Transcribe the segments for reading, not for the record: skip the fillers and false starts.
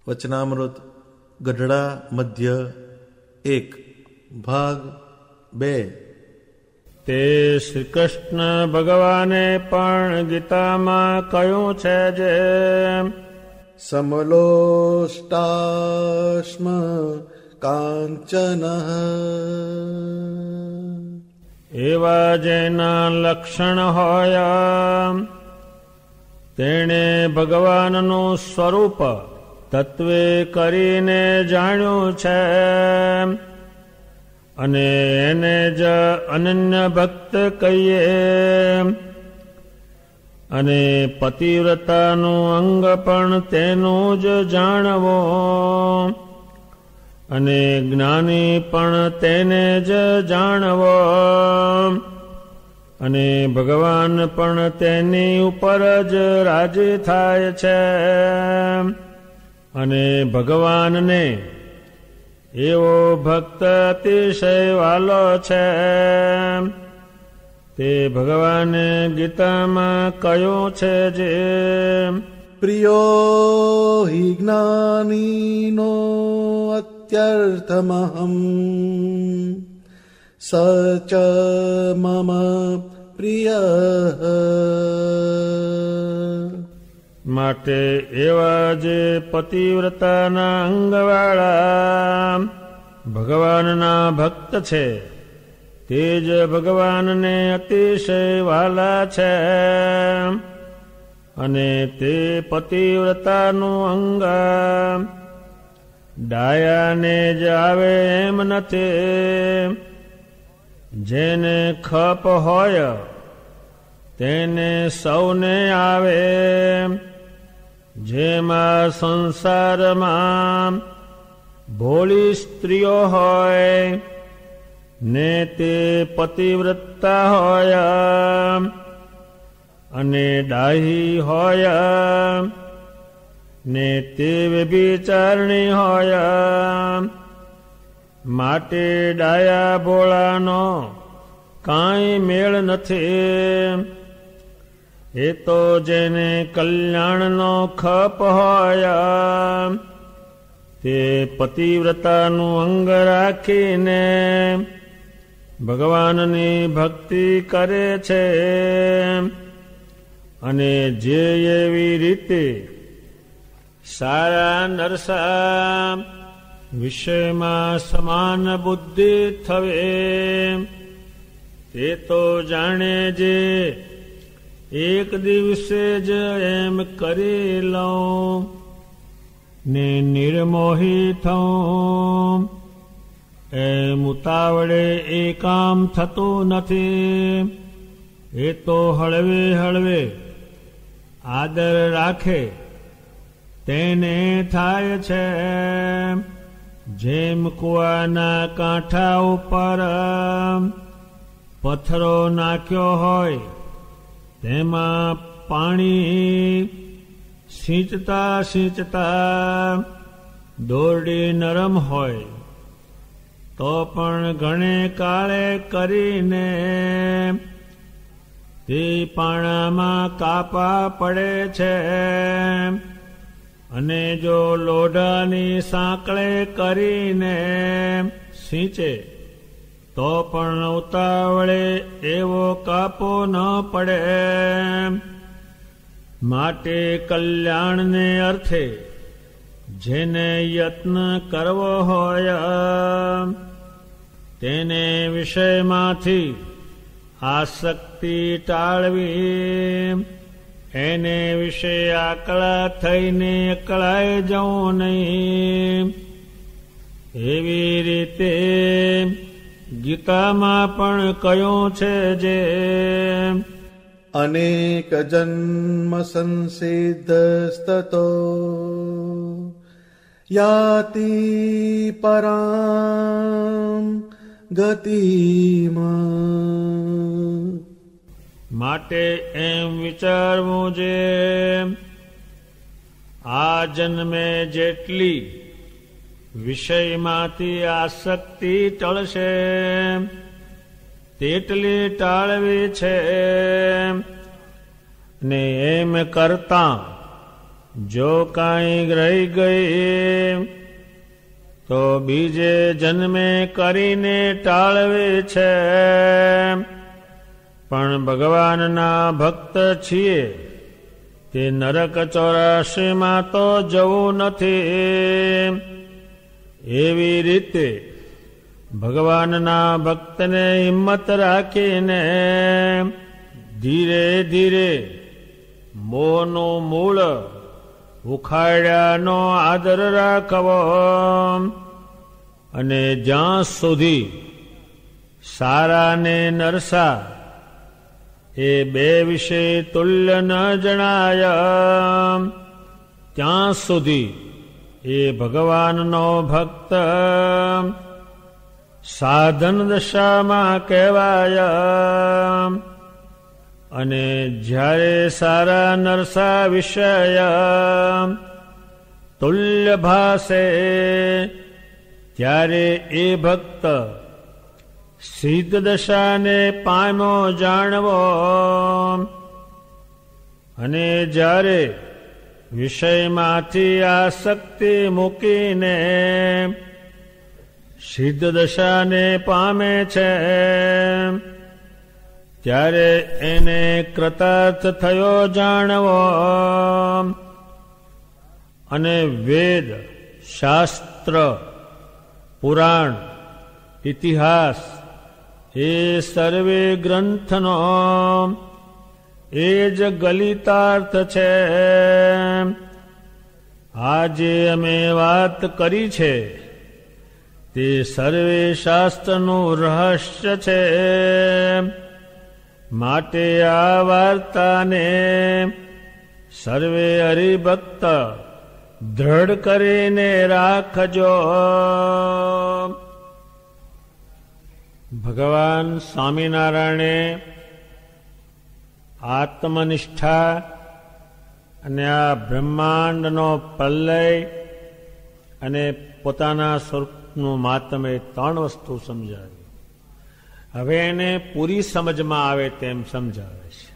વચનામૃત ગઢડા મધ્ય 1 ભાગ 2. તે શ્રી કૃષ્ણ ભગવાને પણ ગીતામાં કહ્યું છે જે સમલોષ્ટાશ્મ કાંચન એવા જેના લક્ષણ હોય તેણે ભગવાનનું સ્વરૂપ તત્વે કરીને જાણ્યું છે અને એને જ અનન્ય ભક્ત કહીએ. અને પતિવ્રતાનું અંગ પણ તેનું જ જાણવો અને જ્ઞાની પણ તેને જ જાણવો અને ભગવાન પણ તેની ઉપર જ રાજી થાય છે. અને ભગવાનને એવો ભક્ત અતિશય વાલો છે તે ભગવાને ગીતામાં કહ્યું છે જે પ્રિયો હિ જ્ઞાનીનો અત્યર્થમહં સચ મમ પ્રિય. માટે એવા જે પતિવ્રતાના અંગવાળા ભગવાનના ભક્ત છે તે જ ભગવાનને અતિશય વાલા છે. અને તે પતિવ્રતાનું અંગ ડાયાને જ આવે એમ નથી. જેને ખપ હોય તેને સૌને આવે. જેમાં સંસારમાં ભોળી સ્ત્રીઓ હોય ને તે પતિવ્રતા હોય અને ડાહી હોય ને તે વ્યભિચારણી હોય. માટે ડાયા ભોળાનો કાંઈ મેળ નથી. એ તો જેને કલ્યાણનો ખપ હોય તે પતિવ્રતાનું અંગ રાખીને ભગવાનની ભક્તિ કરે છે. અને જે એવી રીતે સારા નરસા વિષયમાં સમાન બુદ્ધિ થવે તે તો જાણે જે એક દિવસે જ એમ કરી લઉં ને નિર્મોહી થઉં એમ ઉતાવળે એ કામ થતું નથી. એ તો હળવે હળવે આદર રાખે તેને થાય છે. જેમ કૂવાના કાંઠા ઉપર પથ્થરો નાખ્યો હોય તેમાં પાણી સિંચતા સિંચતા દોરડી નરમ હોય તો પણ ઘણે કાળે કરીને તે પાણામાં કાપા પડે છે. અને જો લોઢાની સાંકળે કરીને સિંચે તો પણ ઉતાવળે એવો કાપો ન પડે. માટે કલ્યાણને અર્થે જેને યત્ન કરવો હોય તેને વિષયમાંથી આસક્તિ ટાળવી. એને વિશે આકળા થઈને અકળાઈ જવું નહીં. એવી રીતે ગીતામાં પણ કહ્યું છે જે અનેક જન્મ સંસિદ્ધસ્તતો યાતિ પરામ ગતિમાં. માટે એમ વિચારવું જે આ જન્મે જેટલી વિષયમાંથી આસક્તિ ટળશે તેટલી ટાળવી છે. ને એમ કરતા જો કાંઈ રહી ગઈ તો બીજે જન્મે કરીને ટાળવે છે. પણ ભગવાનના ભક્ત છીએ તે નરક 84માં તો જવું નથી. એવી રીતે ભગવાનના ભક્તને હિંમત રાખીને ધીરે ધીરે મોહનું મૂળ ઉખાડ્યાનો આદર રાખવો અને જ્યાં સુધી સારા ને નરસા એ બે વિશે તુલ્ય ન જણાય ત્યાં સુધી એ ભગવાનનો ભક્ત સાધન દશામાં કહેવાય. અને જ્યારે સારા નરસા વિષય તુલ્ય ભાસે ત્યારે એ ભક્ત સિદ્ધ દશાને પામ્યો જાણવો. અને જ્યારે વિષયમાંથી આસક્તિ મૂકીને સિદ્ધ દશાને પામે છે ત્યારે એને કૃતાર્થ થયો જાણવો. અને વેદ, શાસ્ત્ર, પુરાણ, ઇતિહાસ એ સર્વે ગ્રંથનો એ જ ગલિતાર્થ છે. આજે અમે વાત કરી છે તે સર્વે શાસ્ત્રનું રહસ્ય છે. માટે આ વાર્તાને સર્વે હરિભક્ત દ્રઢ કરીને રાખજો. ભગવાન સ્વામિનારાયણે આત્મનિષ્ઠા અને આ બ્રહ્માંડનો પ્રલય અને પોતાના સ્વરૂપનું મહાત્મ્ય 3 વસ્તુ સમજાવી. હવે એને પૂરી સમજમાં આવે તેમ સમજાવે છે.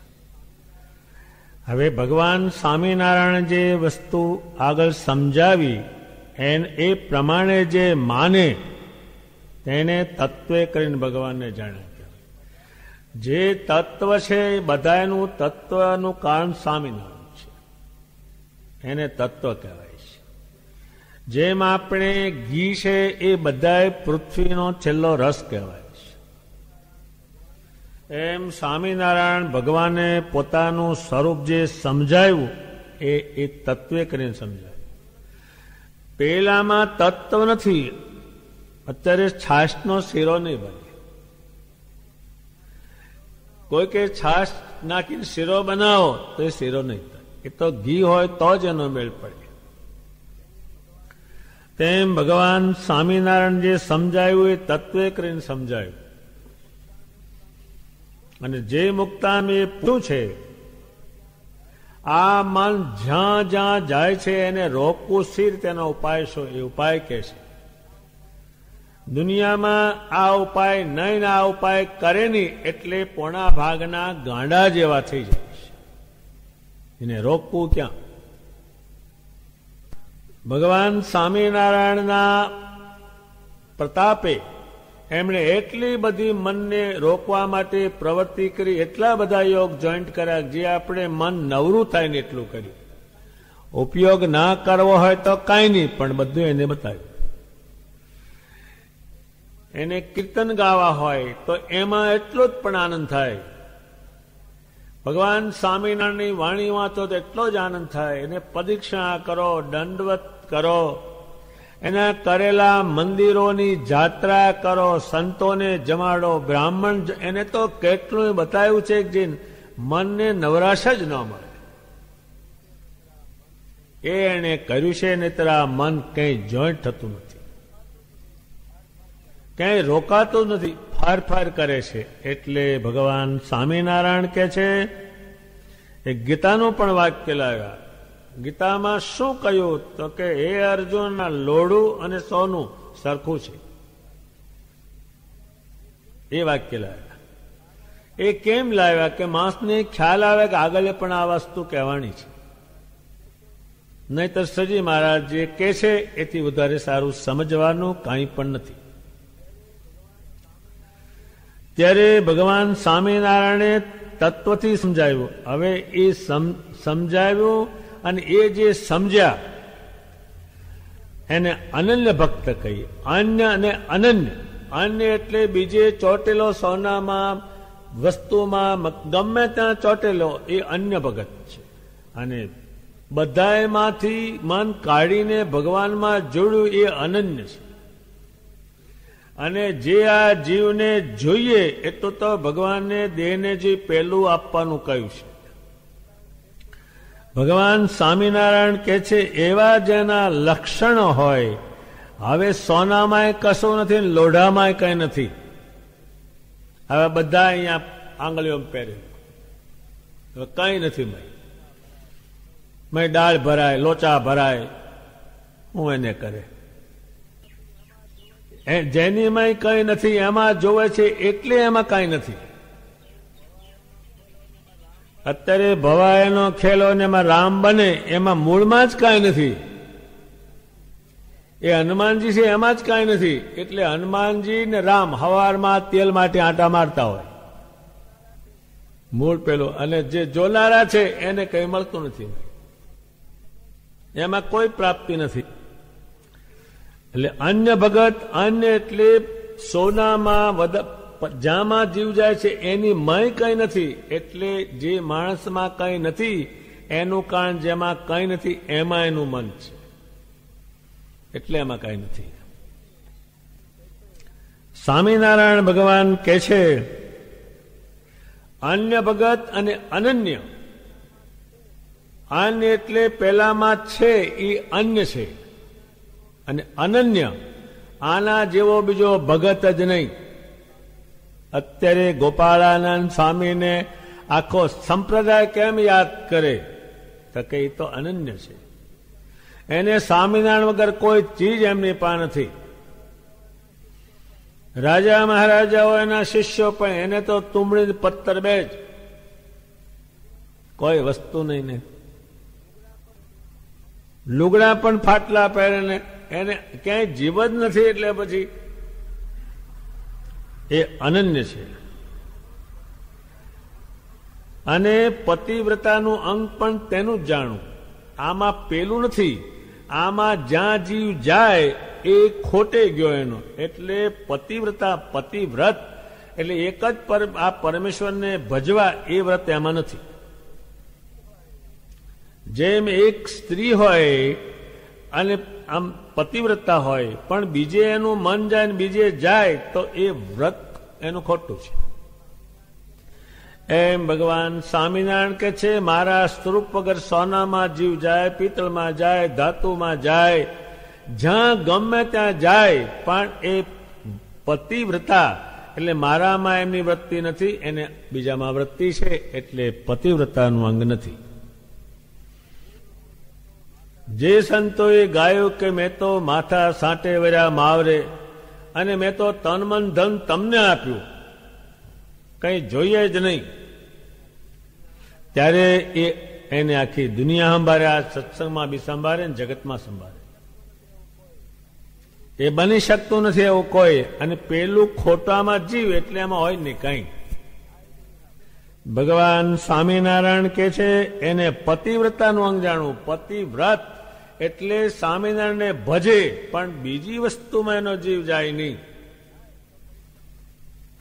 હવે ભગવાન સ્વામિનારાયણ જે વસ્તુ આગળ સમજાવી એ પ્રમાણે જે માને તેને તત્વે કરીને ભગવાનને જાણે. જે તત્વ છે એ બધાનું તત્વનું કારણ સ્વામિનારાયણ છે, એને તત્વ કહેવાય છે. જેમ આપણે ઘી છે એ બધાય પૃથ્વીનો છેલ્લો રસ કહેવાય છે, એમ સ્વામિનારાયણ ભગવાને પોતાનું સ્વરૂપ જે સમજાવ્યું એ તત્વે કરીને સમજાવ્યું. પેલામાં તત્વ નથી. અત્યારે છાશનો શીરો નહીં બને. કોઈ કે છાશ નાખીને શીરો બનાવો તો એ શીરો નહીં થાય. એ તો ઘી હોય તો જ એનો મેળ પડે. તેમ ભગવાન સ્વામિનારાયણ જે સમજાયું એ તત્વે કરીને સમજાયું. અને જે મુક્તામ એ પૂછ્યું છે, આ મન જ્યાં જ્યાં જાય છે એને રોકવું શી તેનો ઉપાય શું? એ ઉપાય કે છે. દુનિયામાં આ ઉપાય નહીં ને આ ઉપાય કરે નહીં એટલે પોણા ભાગના ગાંડા જેવા થઈ જાય છે. એને રોકવું ક્યાં? ભગવાન સ્વામિનારાયણના પ્રતાપે એમણે એટલી બધી મનને રોકવા માટે પ્રવૃત્તિ કરી, એટલા બધા યોગ જોઈન્ટ કર્યા જે આપણે મન નવરું થાય ને એટલું કર્યું. ઉપયોગ ના કરવો હોય તો કાંઈ નહીં, પણ બધું એને બતાવ્યું. એને કીર્તન ગાવા હોય તો એમાં એટલો જ પણ આનંદ થાય. ભગવાન સ્વામિનારાયણની વાણી વાંચો તો એટલો જ આનંદ થાય. એને પ્રદક્ષિણા કરો, દંડવત કરો, એના કરેલા મંદિરોની જાત્રા કરો, સંતોને જમાડો, બ્રાહ્મણ, એને તો કેટલું બતાવ્યું છે કે જે મનને નવરાશ જ ન મળે એ એને કર્યું છે. નહીતર આ મન કંઈ જોઈન્ટ થતું નથી, ક્યાંય રોકાતું નથી, ફાર કરે છે. એટલે ભગવાન સ્વામિનારાયણ કે છે, એ ગીતાનું પણ વાક્ય લાવ્યા. ગીતામાં શું કહ્યું? તો કે હે અર્જુન, લોડું અને સોનું સરખું છે. એ વાક્ય લાવ્યા. એ કેમ લાવ્યા? કે માણસને ખ્યાલ આવે કે આગળ પણ આ વસ્તુ કહેવાની છે. નહીતર સજી મહારાજ જે કહે છે એથી વધારે સારું સમજવાનું કાંઈ પણ નથી. ત્યારે ભગવાન સ્વામિનારાયણે તત્વથી સમજાવ્યું. હવે એ સમજાવ્યું અને એ જે સમજ્યા એને અનન્ય ભક્ત કહીએ. અન્ય અને અનન્ય. અન્ય એટલે બીજે ચોટેલો સોનામાં વસ્તુમાં ગમે ત્યાં ચોટેલો એ અન્ય ભગત છે. અને બધાયમાંથી મન કાઢીને ભગવાનમાં જોડ્યું એ અનન્ય છે. અને જે આ જીવને જોઈએ એટલું તો ભગવાનને દેહને જે પહેલું આપવાનું કહ્યું છે. ભગવાન સ્વામિનારાયણ કહે છે એવા જેના લક્ષણો હોય. હવે સોનામાંય કશું નથી, લોઢામાંય કઈ નથી. હવે બધા અહીંયા આંગળીઓ પહેરે, કઈ નથી. મેં દાળ ભરાય, લોચા ભરાય, હું એને કરે. જેનીમાં કઈ નથી એમાં જોવે છે એટલે એમાં કઈ નથી. અત્યારે ભવાયનો ખેલો ને એમાં રામ બને, એમાં મૂળમાં જ કાંઈ નથી. એ હનુમાનજી છે એમાં જ કાંઈ નથી. એટલે હનુમાનજી ને રામ હવારમાં તેલ માટે આંટા મારતા હોય, મૂળ પેલું. અને જે જોનારા છે એને કઈ મળતું નથી, એમાં કોઈ પ્રાપ્તિ નથી. એટલે અન્ય ભગત, અન્ય એટલે સોનામાં જ્યાંમાં જીવ જાય છે એની મય કઈ નથી. એટલે જે માણસમાં કઈ નથી એનું કારણ જેમાં કઈ નથી એમાં એનું મન છે, એટલે એમાં કઈ નથી. સ્વામિનારાયણ ભગવાન કહે છે અન્ય ભગત અને અનન્ય. અન્ય એટલે પેલામાં છે એ અન્ય છે, અને અનન્ય આના જેવો બીજો ભગત જ નહીં. અત્યારે ગોપાળાનંદ સ્વામીને આખો સંપ્રદાય કેમ યાદ કરે તો કે એ તો અનન્ય છે. એને સ્વામિનારાયણ વગર કોઈ ચીજ એમની પાસે નથી. રાજા મહારાજાઓ એના શિષ્યો પણ એને તો તુંબડી પત્તર બે જ, કોઈ વસ્તુ નહીં ને. લુગડા પણ ફાટલા પહેરે ને એને ક્યાંય જીવ જ નથી. એટલે પછી એ અનન્ય છે. અને પતિવ્રતાનું અંગ પણ તેનું જ જાણવું. આમાં પેલું નથી. આમાં જ્યાં જીવ જાય એ ખોટે ગયો એનો. એટલે પતિવ્રતા, પતિવ્રત એટલે એક જ આ પરમેશ્વરને ભજવા એ વ્રત એમાં નથી. જેમ એક સ્ત્રી હોય અને આમ પતિવ્રતા હોય પણ બીજે એનું મન જાય ને બીજે જાય તો એ વ્રત એનું ખોટું છે. એમ ભગવાન સ્વામિનારાયણ કહે છે મારા સ્વરૂપ વગર સોનામાં જીવ જાય, પિત્તળમાં જાય, ધાતુમાં જાય, જ્યાં ગમે ત્યાં જાય પણ એ પતિવ્રતા એટલે મારામાં એમની વૃત્તિ નથી, એને બીજામાં વૃત્તિ છે. એટલે પતિવ્રતાનું અંગ નથી. જે સંતોએ ગાયું કે મેં તો માથા સાંટે વર્યા માવરે અને મેં તો તન મન ધન તમને આપ્યું, કઈ જોઈએ જ નહીં, ત્યારે એને આખી દુનિયા સંભાળે, આ સત્સંગમાં બી સંભાળે ને જગતમાં સંભાળે. એ બની શકતું નથી એવું કોઈ. અને પેલું ખોટામાં જીવ એટલે એમાં હોય નહીં કઈ. ભગવાન સ્વામિનારાયણ કે છે એને પતિવ્રતાનું અંગ જાણવું. પતિવ્રત એટલે સ્વામિનારાયણને ભજે પણ બીજી વસ્તુમાં એનો જીવ જાય નહીં.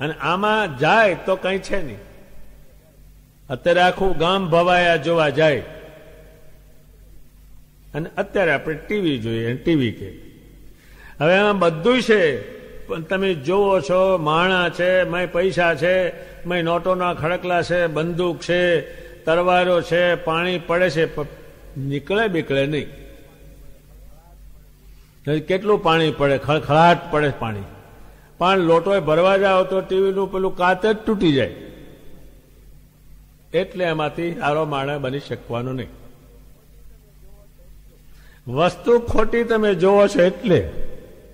અને આમાં જાય તો કઈ છે નહીં. અત્યારે આખું ગામ ભવાયા જોવા જાય અને અત્યારે આપણે ટીવી જોઈએ, ટીવી કે હવે એમાં બધું છે પણ તમે જોવો છો માણા છે, મય પૈસા છે, મય નોટોના ખડકલા છે, બંદૂક છે, તરવારો છે, પાણી પડે છે, નીકળે બીકળે નહીં. કેટલું પાણી પડે, ખળખળાટ પડે પાણી, પણ લોટોય ભરવા જાઓ તો ટીવીનું પેલું કાચ જ તૂટી જાય. એટલે એમાંથી સારો માણસ બની શકવાનો નહીં. વસ્તુ ખોટી તમે જોવો છો એટલે,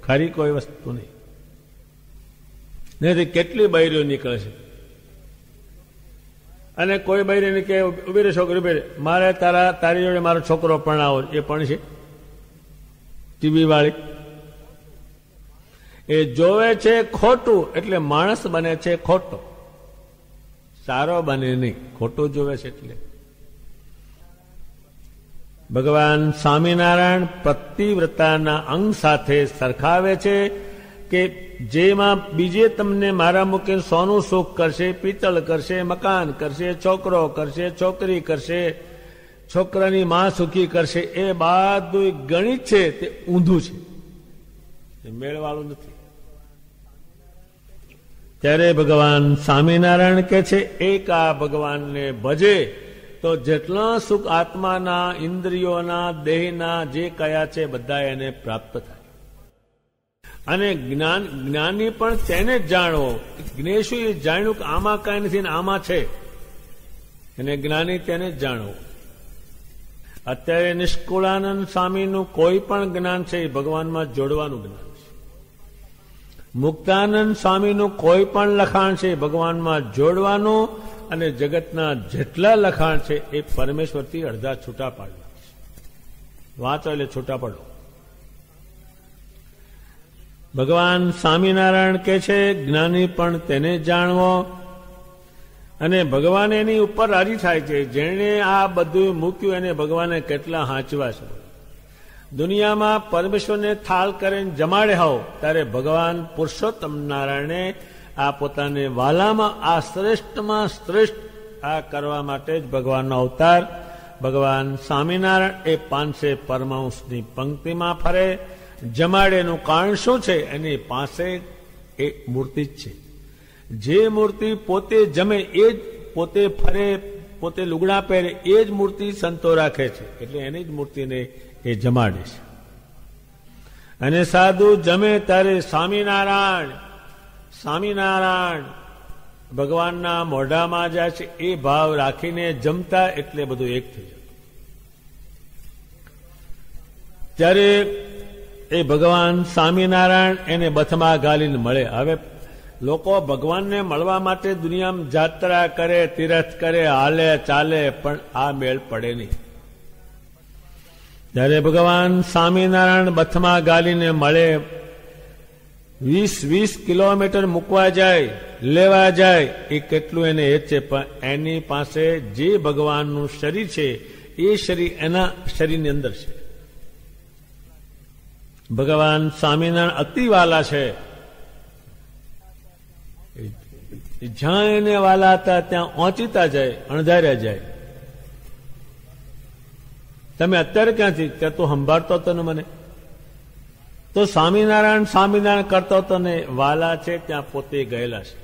ખરી કોઈ વસ્તુ નહીં. નહીં કેટલી બૈરીઓ નીકળે છે. અને કોઈ બૈરીને કે ઉભી રે છોકરી ઉભી રે, મારે તારી જોડે મારો છોકરો પરણાવો, એ પણ છે ટીવી વાળી. એ જોવે છે ખોટું એટલે માણસ બને છે ખોટો, સારો બને નહીં, ખોટું જોવે છે એટલે. ભગવાન સ્વામિનારાયણ પતિવ્રતાના અંગ સાથે સરખાવે છે કે જેમાં બીજે તમને મારા મૂકીને સોનું સુખ કરશે, પિત્તળ કરશે, મકાન કરશે, છોકરો કરશે, છોકરી કરશે, છોકરાની માં સુખી કરશે, એ બધું ગણિત છે તે ઊંધું છે, એ મેળવાળું નથી. ત્યારે ભગવાન સ્વામિનારાયણ કે છે એક આ ભગવાનને ભજે તો જેટલા સુખ આત્માના, ઇન્દ્રિયોના, દેહના જે કયા છે બધા એને પ્રાપ્ત થાય. અને જ્ઞાની પણ તેને જ જાણવો. જ્ઞેશુ એ જાણ્યું કે આમાં કઈ નથી ને આમાં છે, અને જ્ઞાની તેને જ જાણવો. અત્યારે નિષ્કુળાનંદ સ્વામીનું કોઈ પણ જ્ઞાન છે એ ભગવાનમાં જોડવાનું જ્ઞાન છે. મુક્તાનંદ સ્વામીનું કોઈ પણ લખાણ છે એ ભગવાનમાં જોડવાનું, અને જગતના જેટલા લખાણ છે એ પરમેશ્વરથી અડધા છૂટા પાડવા છે. વાંચો એટલે છૂટા પડો. ભગવાન સ્વામિનારાયણ કે છે જ્ઞાની પણ તેને જાણવો. અને ભગવાન એની ઉપર રાજી થાય છે. જેણે આ બધું મૂક્યું એને ભગવાને કેટલા હાંચવા છે. દુનિયામાં પરમેશ્વરને થાળ કરીને જમાડે હોવ ત્યારે ભગવાન પુરુષોત્તમ નારાયણે આ પોતાને વાલામાં આ શ્રેષ્ઠમાં શ્રેષ્ઠ આ કરવા માટે જ ભગવાનનો અવતાર. ભગવાન સ્વામિનારાયણ એ 500 પરમાંશની પંક્તિમાં ફરે. જમાડેનું કારણ શું છે? એની પાસે એ મૂર્તિ જ છે. જે મૂર્તિ પોતે જમે એ જ પોતે ફરે, પોતે લુગડા પહેરે, એ જ મૂર્તિ સંતો રાખે છે, એટલે એની જ મૂર્તિને એ જમાડે છે. અને સાધુ જમે ત્યારે સ્વામિનારાયણ સ્વામિનારાયણ ભગવાનના મોઢામાં જાય છે એ ભાવ રાખીને જમતા, એટલે બધું એક થઈ જતું. ત્યારે એ ભગવાન સ્વામિનારાયણ એને બથમાં ગાલીને મળે. હવે લોકો ભગવાનને મળવા માટે દુનિયામાં જાત્રા કરે, તીરથ કરે, હાલે ચાલે, પણ આ મેળ પડે નહીં. જ્યારે ભગવાન સ્વામિનારાયણ બથમાં ગાલીને મળે, 20 કિલોમીટર મૂકવા જાય, લેવા જાય, એ કેટલું એને એ છે, પણ એની પાસે જે ભગવાનનું શરીર છે એ શરીર એના શરીરની અંદર છે. ભગવાન સ્વામિનારાયણ અતિ વાલા છે. જ્યાં એને વાલા હતા ત્યાં ઓંચીતા જાય, અણધાર્યા જાય. તમે અત્યારે ક્યાંથી? ત્યાં તું સંભાળતો હતો ને મને, તો સ્વામિનારાયણ સ્વામિનારાયણ કરતો હતો ને વાલા છે ત્યાં પોતે ગયેલા છે.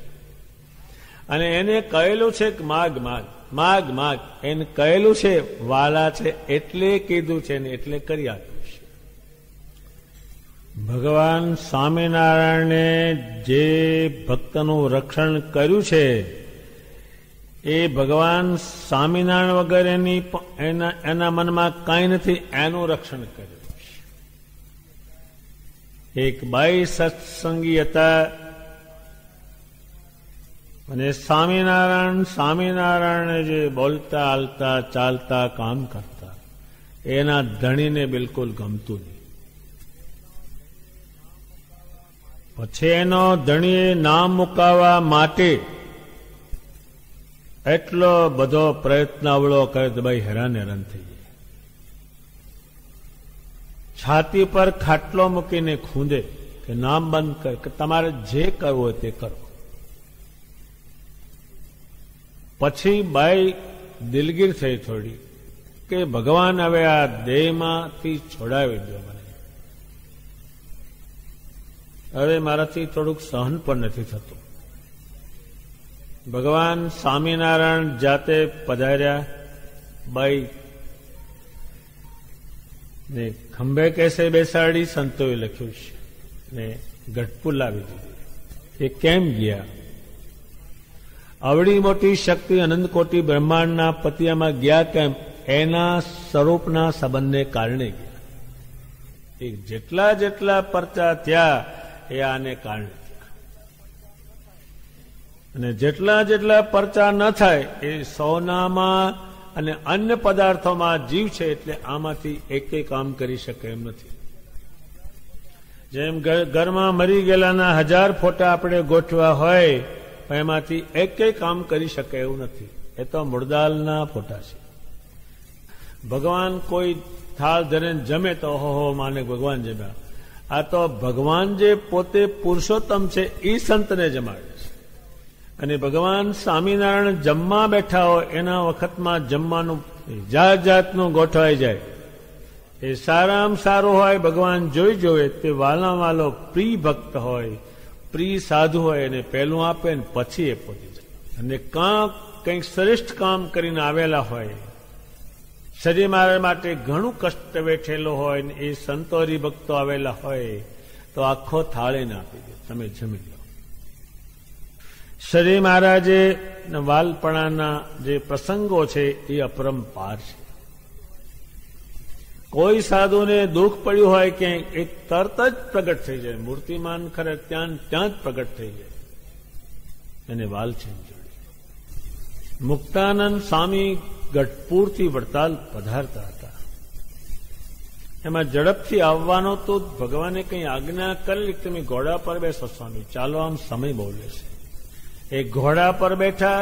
અને એને કહેલું છે કે માગ માગ માગ માગ, એને કહેલું છે વાલા છે એટલે કીધું છે ને એટલે કરી આપ્યું છે. ભગવાન સ્વામિનારાયણે જે ભક્તનું રક્ષણ કર્યું છે એ ભગવાન સ્વામિનારાયણ વગર એના મનમાં કાંઈ નથી, એનું રક્ષણ કર્યું. એક બાઈ સત્સંગી હતા અને સ્વામિનારાયણ જે બોલતા, હાલતા, ચાલતા, કામ કરતા એના ધણીને બિલકુલ ગમતું નહીં. પછી એનો ધણીએ નામ મુકાવવા માટે એટલો બધો પ્રયત્ન અવળો કરે તો ભાઈ હેરાન થઈ જાય. છાતી પર ખાટલો મૂકીને ખૂંદે કે નામ બંધ કર, કે તમારે જે કરવું હોય તે કરો. પછી બાઈ દિલગીર થઈ થોડી કે ભગવાન હવે આ દેહમાંથી છોડાવી દો મને, હવે મારાથી થોડુંક સહન પણ નથી થતું. ભગવાન સ્વામિનારાયણ જાતે પધાર્યા. બાઈ ને ખંભે કેસે બેસાડી, સંતોએ લખ્યું છે, ને ગઢપુર લાવી દીધી. એ કેમ ગયા? અવળી મોટી શક્તિ અનંતકોટી બ્રહ્માંડના પતિયામાં ગયા કેમ? એના સ્વરૂપના સંબંધને કારણે ગયા. એ જેટલા જેટલા પરચા થયા એ આને કારણે થયા. અને જેટલા જેટલા પરચા ન થાય એ સોનામાં અને અન્ય પદાર્થોમાં જીવ છે, એટલે આમાંથી એકે કામ કરી શકે એમ નથી. જેમ ઘરમાં મરી ગયેલાના 1000 ફોટા આપણે ગોઠવા હોય, એમાંથી એકે કામ કરી શકે એવું નથી. એ તો મુર્દાલના ફોટા છે. ભગવાન કોઈ થાળ ધરીને જમે તો હો માને ભગવાન જમ્યા. આ તો ભગવાન જે પોતે પુરુષોત્તમ છે એ સંતને જમાડે છે. અને ભગવાન સ્વામિનારાયણ જમવા બેઠા હોય એના વખતમાં જમવાનું જાત જાતનું ગોઠવાઈ જાય. એ સારામાં સારું હોય, ભગવાન જોઈ જોવે તે વાલા વાલો પ્રિય ભક્ત હોય, પ્રિય સાધુ હોય એને પહેલું આપે ને પછી એ પહોંચી જાય. અને કંઈક શ્રેષ્ઠ કામ કરીને આવેલા હોય, શરીર મારા માટે ઘણું કષ્ટ વેઠેલો હોય ને એ સંતો હરિભક્તો આવેલા હોય તો આખો થાળીને આપી દે, તમે જમી લો. શરીર મહારાજે વાલપણાના જે પ્રસંગો છે એ અપરંપાર છે. કોઈ સાધુને દુઃખ પડ્યું હોય કે એ તરત જ પ્રગટ થઈ જાય, મૂર્તિમાન ખરે ત્યાં જ પ્રગટ થઈ જાય. એને વાલ છે. મુક્તાનંદ સ્વામી ગઢપુરથી વડતાલ પધારતા હતા. એમાં ઝડપથી આવવાનો તો ભગવાને કંઈ આજ્ઞા કરેલી, તમે ઘોડા પર બેસો સ્વામી, ચાલો આમ સમય બહુ લેશે. એ ઘોડા પર બેઠા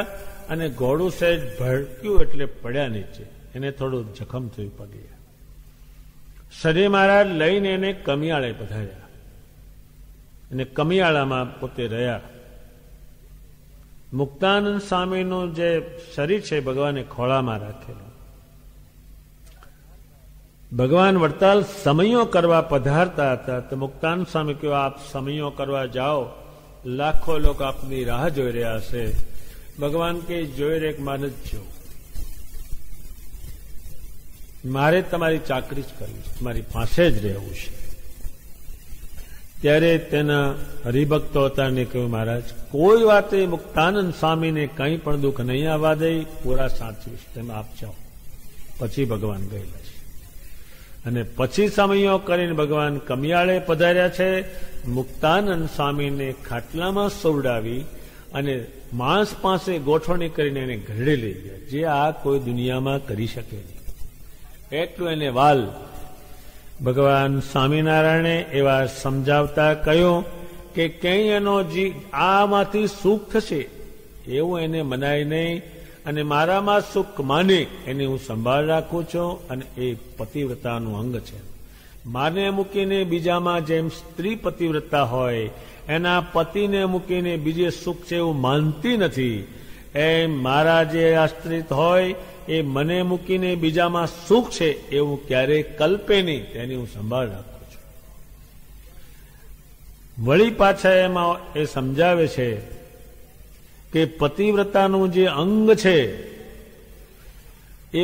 અને ઘોડું સહેજ ભડક્યું એટલે પડ્યા નીચે. એને થોડું જખમ થયું પગે. શરીર મહારાજ લઈને એને કમિયાળે પધાર્યા અને કમિયાળામાં પોતે રહ્યા. મુક્તાનંદ સ્વામીનું જે શરીર છે ભગવાને ખોળામાં રાખેલું. ભગવાન વડતાલ સમયો કરવા પધારતા હતા તો મુક્તાનંદ સ્વામી કહ્યું, આપ સમયો કરવા જાઓ, લાખો લોકો આપની રાહ જોઈ રહ્યા છે. ભગવાન કે જોઈ રે માન જ જો, મારે તમારી ચાકરી જ કરવી છે, તમારી પાસે જ રહેવું છે. ત્યારે તેના હરિભક્તો હતા ને કહ્યું, મહારાજ કોઈ વાતે મુક્તાનંદ સ્વામીને કંઈ પણ દુઃખ નહીં આવવા દે, પૂરા સાચવીશ, તમે આપ જાઓ. પછી ભગવાન ગયેલા છે. અને પછી સમયો કરીને ભગવાન કમિયાળે પધાર્યા છે. મુક્તાનંદ સ્વામીને ખાટલામાં સોવડાવી અને માણસ પાસે ગોઠવણી કરીને એને ઘરે લઈ ગયા, જે આ કોઈ દુનિયામાં કરી શકે નહીં. એટલું એને વાલ ભગવાન સ્વામિનારાયણે એવા સમજાવતા કહ્યું કે ક્યાંય એનો આમાંથી સુખ થશે એવું એને મનાય નહીં, અને મારામાં સુખ માને એની હું સંભાળ રાખું છું, અને એ પતિવ્રતાનું અંગ છે. માને મૂકીને બીજામાં જેમ સ્ત્રી પતિવ્રતા હોય, એના પતિને મૂકીને બીજે સુખ છે એવું માનતી નથી, એમ મારા જે આશ્રિત હોય એ મને મૂકીને બીજામાં સુખ છે એવું ક્યારેય કલ્પે નહીં, તેની હું સંભાળ રાખું છું. વળી પાછા એમાં એ સમજાવે છે કે પતિવ્રતાનું જે અંગ છે એ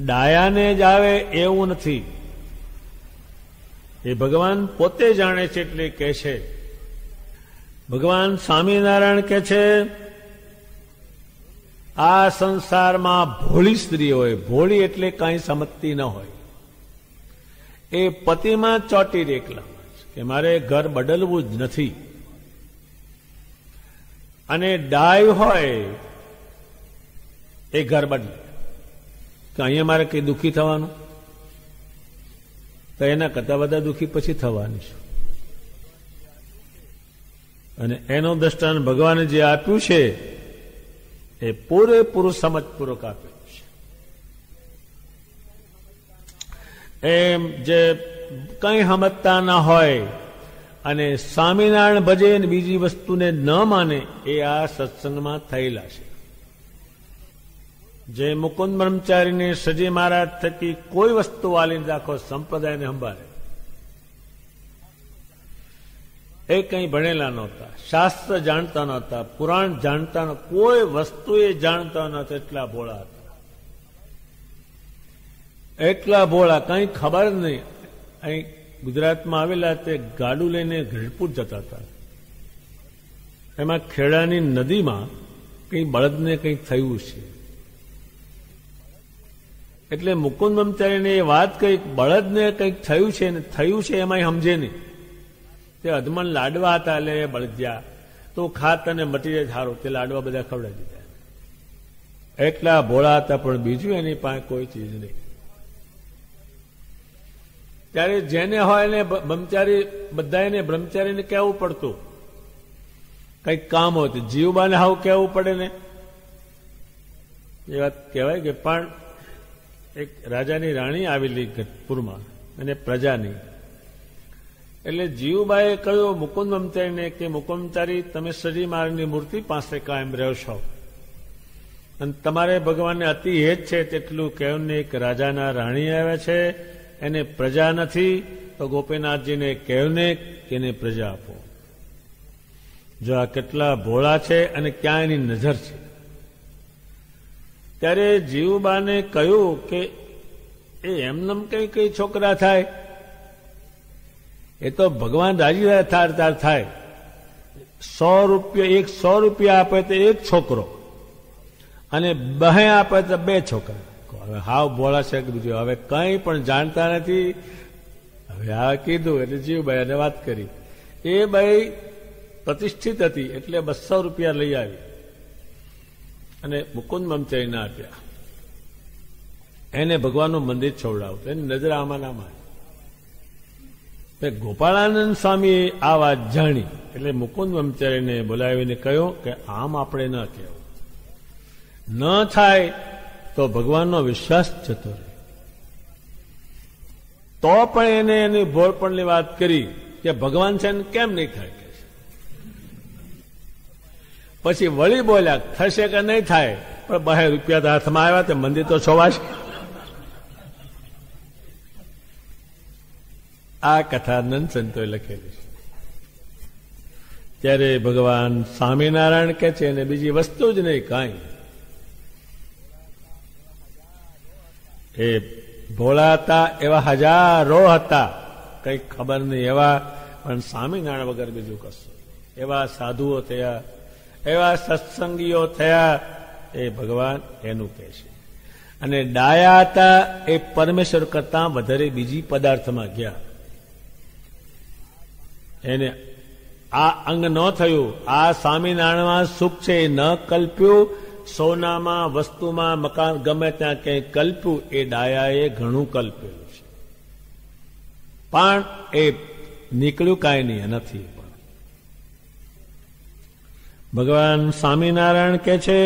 ડાયાને જ આવે એવું નથી. એ ભગવાન પોતે જાણે છે એટલે કહે છે. ભગવાન સ્વામિનારાયણ કહે છે, આ સંસારમાં ભોળી સ્ત્રી હોય, ભોળી એટલે કાંઈ સમજતી ન હોય, એ પતિમાં ચોટી રેકલામાં કે મારે ઘર બદલવું જ નથી. અને ડાય હોય એ ઘર બદલે કે અહીંયા મારે કઈ દુઃખી થવાનું, તો એના કરતા બધા દુઃખી પછી થવાની છે. અને એનો દ્રષ્ટાંત ભગવાને જે આપ્યું છે એ પૂરેપૂરું સમજપૂર્વક આપેલું છે. એમ જે કંઈ સમજતા ના હોય અને સ્વામિનારાયણ ભજે ને બીજી વસ્તુને ન માને એ આ સત્સંગમાં થયેલા છે. જે મુકુંદ બ્રહ્મચારીને સજી મહારાજ થકી કોઈ વસ્તુ વાલીને રાખો, સંપ્રદાયને સંભાળે, એ કંઈ ભણેલા નહોતા, શાસ્ત્ર જાણતા નહોતા, પુરાણ જાણતા નહોતા, કોઈ વસ્તુ એ જાણતા નહોતા, એટલા ભોળા હતા. એટલા ભોળા, કંઈ ખબર જ નહીં. અહીં ગુજરાતમાં આવેલા તે ગાડું લઈને ગઢપુર જતા હતા. એમાં ખેડાની નદીમાં કંઈ બળદને કંઈક થયું છે. એટલે મુકુંદ બ્રહ્મચારીને એ વાત કહી, બળદને કંઈક થયું છે ને થયું છે એમાં સમજે નહીં. તે અધમણ લાડવા હતા એટલે એ બળદિયા તું ખાત અને મટી જાય સારું, તે લાડવા બધા ખવડાવી દીધા. એટલા ભોળા હતા, પણ બીજું એની પાસે કોઈ ચીજ નહીં. ત્યારે જેને હોય એને બ્રહ્મચારી, બધા એને બ્રહ્મચારીને કહેવું પડતું, કઈક કામ હોય તો જીવબાને હાવ કહેવું પડે ને. એ વાત કહેવાય કે પણ એક રાજાની રાણી આવેલી ગઢપુરમાં અને પ્રજાની, એટલે જીવબાએ કહ્યું મુકુંદ બ્રહ્મચારીને કે મુકુંદચારી, તમે શ્રી મહારાજની મૂર્તિ પાસે કાયમ રહ્યો છો અને તમારે ભગવાનને અતિ હેત છે તેટલું કહેવું ને, એક રાજાના રાણી આવ્યા છે, એને પ્રજા નથી, તો ગોપીનાથજીને કહેવું ને કે એને પ્રજા આપો. જો આ કેટલા ભોળા છે અને ક્યાં એની નજર છે. ત્યારે જીવબાને કહ્યું કે એ એમનેમ કઈ છોકરા થાય, એ તો ભગવાન રાજી થાય. 100 રૂપિયા આપે તો એક છોકરો અને 2 આપે તો 2 છોકરા. હવે હાવ ભોળા છે કે બીજું હવે કંઈ પણ જાણતા નથી. હવે આ કીધું એટલે જીવબાઈ એને વાત કરી. એ બાઈ પ્રતિષ્ઠિત હતી એટલે 200 રૂપિયા લઈ આવી અને મુકુંદ બ્રહ્મચારીને આપ્યા. એને ભગવાનનું મંદિર છોડાવતું, એની નજર આમાં નામાં. ગોપાળાનંદ સ્વામી આ વાત જાણી એટલે મુકુંદ બ્રહ્મચારીને બોલાવીને કહ્યું કે આમ આપણે ન કહેવું, ન થાય તો ભગવાનનો વિશ્વાસ જતો રહે. તો પણ એને એની ભોળપણની વાત કરી કે ભગવાન છે ને કેમ નહીં થાય. પછી વળી બોલ્યા થશે કે નહીં થાય, પણ 2 રૂપિયા તો હાથમાં આવ્યા તે મંદિર તો છોવાશે. આ કથા નંદ સંતોએ લખેલી છે. ત્યારે ભગવાન સ્વામિનારાયણ કે છે અને બીજી વસ્તુ જ નહીં કાંઈ. એ ભોળા હતા એવા હજારો હતા, કઈ ખબર નહીં એવા, પણ સ્વામિનારાયણ વગર બીજું કશું. એવા સાધુઓ થયા, એવા સત્સંગીઓ થયા, એ ભગવાન એનું કહે છે. અને ડાયા હતા એ પરમેશ્વર કરતા વધારે બીજી પદાર્થમાં ગયા. એને આ અંગ ન થયું, આ સ્વામિનારાયણમાં સુખ છે એ ન કલ્પ્યું, સોનામાં વસ્તુમાં મકાન ગમે ત્યાં ક્યાંય કલ્પ્યું, એ ડાયાએ ઘણું કલ્પેલું છે, પણ એ નીકળ્યું કાંઈ નહીં નથી. ભગવાન સ્વામિનારાયણ કે છે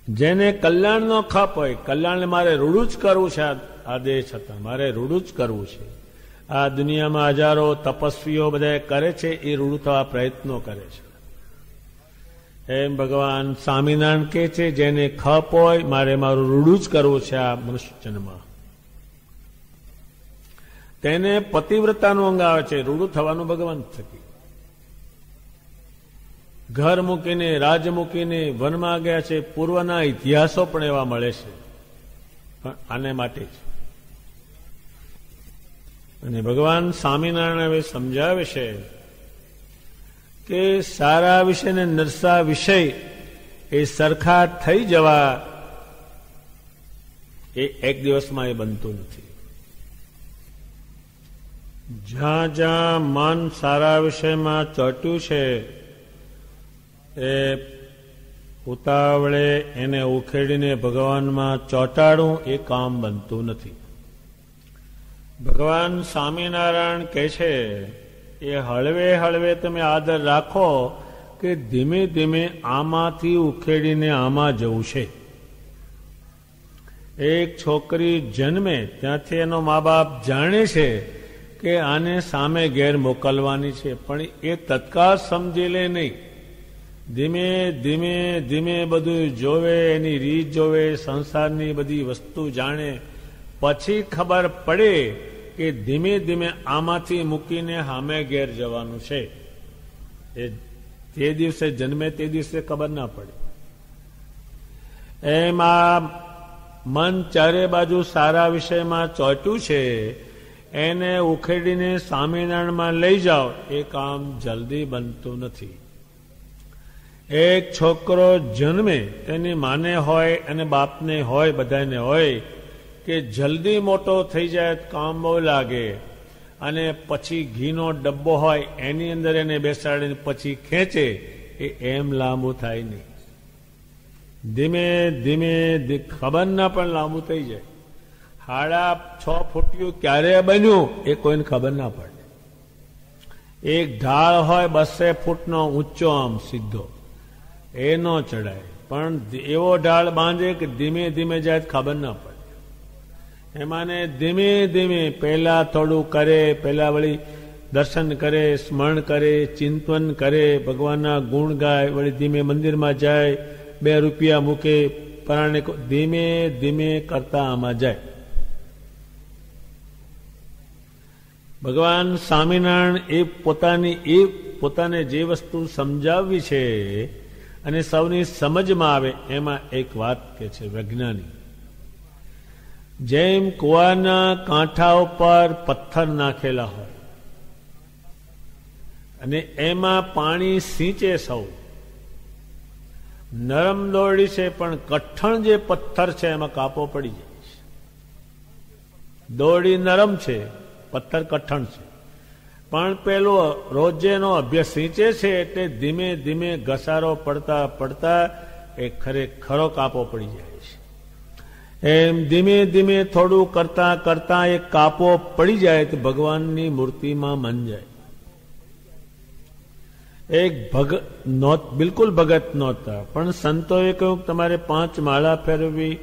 જેને કલ્યાણનો ખપ હોય, કલ્યાણને મારે રૂડું જ કરવું છે, આ દેહ છતાં મારે રૂડું જ કરવું છે. આ દુનિયામાં હજારો તપસ્વીઓ બધા કરે છે, એ રૂડું થવા પ્રયત્નો કરે છે. એમ ભગવાન સ્વામિનારાયણ કે છે જેને ખપ હોય મારે મારું રૂડું જ કરવું છે આ મનુષ્ય જન્મમાં, તેને પતિવ્રતાનું અંગ આવે છે, રૂડું થવાનું ભગવાન થકી. ઘર મૂકીને રાજ મૂકીને વનમાં ગયા છે, પૂર્વના ઇતિહાસો પણ એવા મળે છે, પણ આને માટે જ. અને ભગવાન સ્વામિનારાયણ હવે સમજાવે છે કે સારા વિષય ને નરસા વિષય એ સરખા થઈ જવા એ એક દિવસમાં એ બનતું નથી. જ્યાં જ્યાં મન સારા વિષયમાં ચોટ્યું છે એ ઉતાવળે એને ઉખેડીને ભગવાનમાં ચોંટાડવું એ કામ બનતું નથી. ભગવાન સ્વામિનારાયણ કહે છે એ હળવે હળવે તમે આદર રાખો કે ધીમે ધીમે આમાંથી ઉખેડીને આમાં જવું છે. એક છોકરી જન્મે ત્યાંથી એનો મા બાપ જાણે છે કે આને સામે ઘેર મોકલવાની છે, પણ એ તત્કાળ સમજી લે નહીં. ધીમે ધીમે ધીમે બધું જોવે, એની રીત જોવે, સંસારની બધી વસ્તુ જાણે, પછી ખબર પડે કે ધીમે ધીમે આમાંથી મૂકીને સામે ઘેર જવાનું છે. એ તે દિવસે જન્મે તે દિવસે ખબર ના પડે. એમ આ મન ચારે બાજુ સારા વિષયમાં ચોટ્યું છે, એને ઉખેડીને સ્વામિનારાયણમાં લઈ જાઓ, એ કામ જલ્દી બનતું નથી. એક છોકરો જન્મે તેની માને હોય અને બાપને હોય, બધાને હોય કે જલ્દી મોટો થઈ જાય કામ બહુ લાગે, અને પછી ઘીનો ડબ્બો હોય એની અંદર એને બેસાડીને પછી ખેંચે, એ એમ લાંબુ થાય નહીં. ધીમે ધીમે ખબર ના પણ લાંબુ થઈ જાય. 6.5 ફૂટિયું ક્યારે બન્યું એ કોઈને ખબર ના પડે. એક ઢાળ હોય 200 ફૂટનો ઊંચો આમ સીધો, એ ન ચડાય, પણ એવો ઢાળ બાંધે કે ધીમે ધીમે જાય ખબર ના પડે. એમાંને ધીમે ધીમે પહેલા થોડું કરે, પહેલા વળી દર્શન કરે, સ્મરણ કરે, ચિંતન કરે, ભગવાનના ગુણ ગાય, વળી ધીમે મંદિરમાં જાય, 2 રૂપિયા મૂકે, પરાણે ધીમે ધીમે કરતા આમાં જાય. ભગવાન સ્વામિનારાયણ પોતાને જે વસ્તુ સમજાવવી છે અને સૌની સમજમાં આવે એમાં એક વાત કે છે વૈજ્ઞાનિક. જેમ કુવાના કાંઠા ઉપર પથ્થર નાખેલા હોય અને એમાં પાણી સિંચે સૌ, નરમ દોરડી છે પણ કઠણ જે પથ્થર છે એમાં કાપો પડી જાય છે. દોરડી નરમ છે, પથ્થર કઠણ છે, પણ પેલો રોજેનો અભ્યાસ સિંચે છે એટલે ધીમે ધીમે ઘસારો પડતા પડતા એ ખરો કાપો પડી જાય છે. એમ ધીમે ધીમે થોડું કરતા કરતા એક કાપો પડી જાય તો ભગવાનની મૂર્તિમાં મન જાય. એક બિલકુલ ભગત નહોતા, પણ સંતોએ કહ્યું તમારે 5 માળા ફેરવી,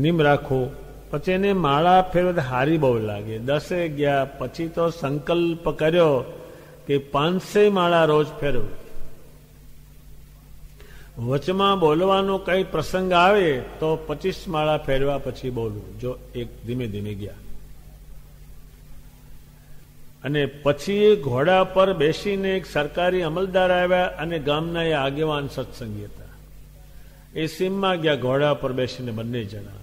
નિમ રાખો. પછી એને માળા ફેરવે હારી બહુ લાગે. 10 ગયા પછી તો સંકલ્પ કર્યો કે 500 માળા રોજ ફેરવે. વચમાં બોલવાનો કઈ પ્રસંગ આવે તો 25 માળા ફેરવા પછી બોલવું, જો એક ધીમે ધીમે ગયા. અને પછી એ ઘોડા પર બેસીને એક સરકારી અમલદાર આવ્યા અને ગામના એ આગેવાન સત્સંગી હતા. એ સીમમાં ગયા ઘોડા પર બેસીને બંને જણા.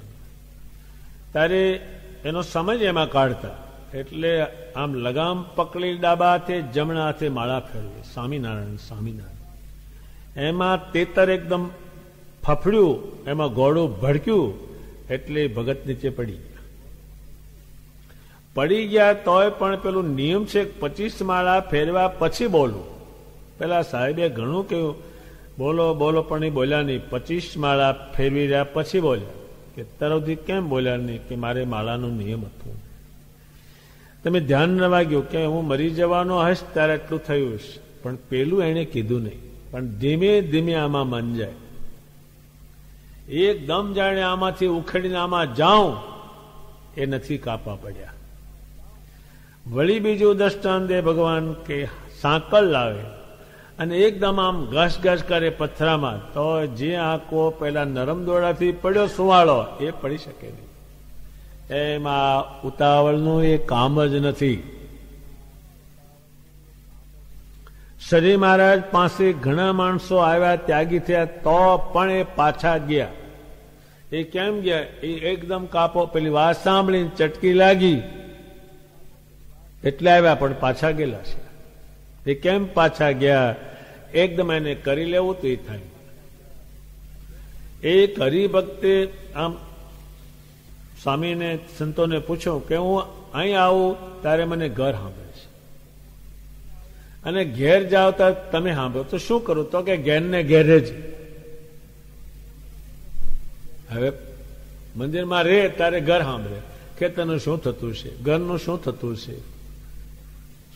ત્યારે એનો સમજ એમાં કાઢતા એટલે આમ લગામ પકડી ડાબા હાથે જમણા હાથે માળા ફેરવી, સ્વામિનારાયણ સ્વામિનારાયણ. એમાં તેતર એકદમ ફફડ્યું, એમાં ઘોડું ભડક્યું એટલે ભગત નીચે પડી ગયા. પડી ગયા તોય પણ પેલું નિયમ છે 25 માળા ફેરવા પછી બોલવું. પેલા સાહેબે ઘણું કહ્યું બોલો બોલો પણ એ બોલ્યા નહીં. 25 માળા ફેરવી રહ્યા પછી બોલ્યા કે તરવથી કેમ બોલ્યા નહીં? કે મારે માળાનો નિયમ હતો. તમે ધ્યાન ન વાગ્યું કે હું મરી જવાનો હશ ત્યારે એટલું થયું છે, પણ પેલું એને કીધું નહીં. પણ ધીમે ધીમે આમાં મન જાય. એકદમ જાણે આમાંથી ઉખેડીને આમાં જાઉં એ નથી કાપા પડ્યા. વળી બીજું દ્રષ્ટાંત દે ભગવાન કે સાંકળ લાવે અને એકદમ આમ ઘસ ઘસ કરે પથરામાં, તો જે આંકો પેલા નરમ દોરડાથી પડ્યો સુવાળો એ પડી શકે નહીં. એમાં ઉતાવળનું એ કામ જ નથી. શ્રી મહારાજ પાસે ઘણા માણસો આવ્યા, ત્યાગી થયા, તો પણ એ પાછા ગયા. એ કેમ ગયા? એ એકદમ કાપો પેલી વાત સાંભળીને ચટકી લાગી એટલે આવ્યા, પણ પાછા ગયેલા છે. એ કેમ પાછા ગયા? એકદમ એને કરી લેવું તો એ થાય. એ કરી વખતે આમ સ્વામીને સંતોને પૂછો કે હું અહીં આવું ત્યારે મને ઘર સાંભળે છે અને ઘેર જાઓ ત્યારે તમે સાંભળો, તો શું કરું? તો કે ઘેર ને ઘેરે જ. હવે મંદિરમાં રહે ત્યારે ઘર સાંભળે, ખેતરનું શું થતું છે, ઘરનું શું થતું છે,